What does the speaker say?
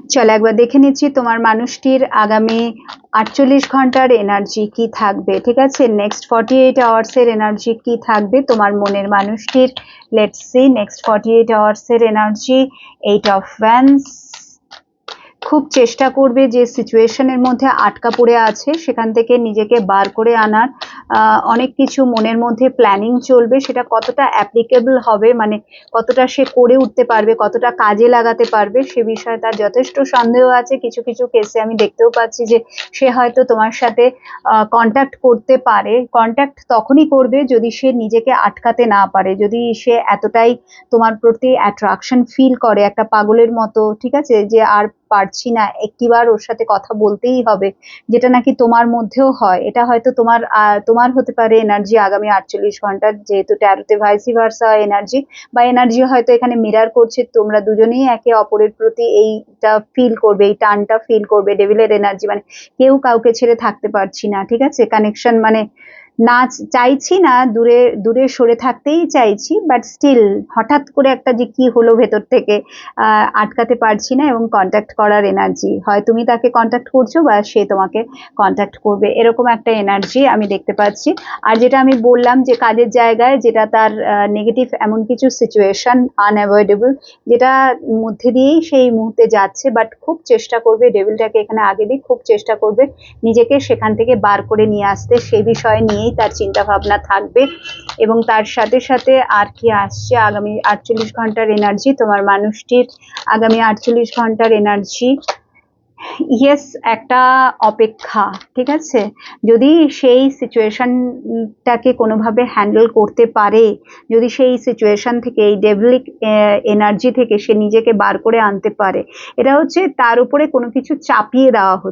চলো একবার দেখে নিচ্ছি তোমার মানুষটির আগামী 48 ঘন্টার এনার্জি কি থাকবে। ঠিক আছে, নেক্সট 48 আওয়ার্স এর এনার্জি কি থাকবে তোমার মনের মানুষটির। লেটস সি নেক্সট 48 আওয়ার্স এর এনার্জি। 8 of wands. খুব চেষ্টা করবে যে সিচুয়েশনের মধ্যে আটকা পড়ে আছে সেখান থেকে নিজেকে বার করে আনার। অনেক কিছু মনের মধ্যে প্ল্যানিং চলবে, সেটা কতটা অ্যাপ্লিকেবল হবে, মানে কতটা সে করে উঠতে পারবে, কতটা কাজে লাগাতে পারবে সে বিষয়ে তার যথেষ্ট সন্দেহ আছে। কিছু কিছু কেসে আমি দেখতেও পাচ্ছি যে সে হয়তো তোমার সাথে কন্ট্যাক্ট করতে পারে। কন্ট্যাক্ট তখনই করবে যদি সে নিজেকে আটকাতে না পারে, যদি সে এতটাই তোমার প্রতি অ্যাট্রাকশন ফিল করে একটা পাগলের মতো, ঠিক আছে, যে আর পারছি না, একটিবার ওর সাথে কথা বলতেই হবে, যেটা নাকি তোমার মধ্যেও হয়। এটা হয়তো তোমার হতে পারে এনার্জি আগামী 48 ঘন্টার, যেহেতু ট্যারোতে ভাইসি ভার্সা এনার্জি, বা এনার্জি হয়তো এখানে মিরার করছে, তোমরা দুজনেই একে অপরের প্রতি এইটা ফিল করবে, এই টানটা ফিল করবে। ডেভিলের এনার্জি মানে কেউ কাউকে ছেড়ে থাকতে পারছি না, ঠিক আছে, কানেকশন মানে না চাইছি না, দূরে দূরে সরে থাকতেই চাইছি, বাট স্টিল হঠাৎ করে একটা যে কি হলো ভেতর থেকে আটকাতে পারছি না, এবং কন্ট্যাক্ট করার এনার্জি, হয় তুমি তাকে কন্ট্যাক্ট করছো বা সে তোমাকে কন্ট্যাক্ট করবে, এরকম একটা এনার্জি আমি দেখতে পাচ্ছি। আর যেটা আমি বললাম যে কাজের জায়গায় যেটা তার নেগেটিভ এমন কিছু সিচুয়েশন আনঅ্যাভয়েডেবল, যেটা মধ্যে দিয়েই সেই মুহূর্তে যাচ্ছে, বাট খুব চেষ্টা করবে, ডেভিলটাকে এখানে আগে দিয়ে খুব চেষ্টা করবে নিজেকে সেখান থেকে বার করে নিয়ে আসতে, সেই বিষয় নিয়েই তার চিন্তা ভাবনা থাকবে। এবং তার সাথে সাথে আর কি আসছে আগামী 48 ঘন্টার এনার্জি তোমার মানুষটির। আগামী 48 ঘন্টার এনার্জি, ইয়েস, একটা অপেক্ষা, ঠিক আছে। যদি সেই সিচুয়েশনটাকে কোনোভাবে হ্যান্ডেল করতে পারে, যদি সেই সিচুয়েশন থেকে, এই ডেভিলিক এনার্জি থেকে সে নিজেকে বার করে আনতে পারে, এটা হচ্ছে তার উপরে কোনো কিছু চাপিয়ে দেওয়া হচ্ছে।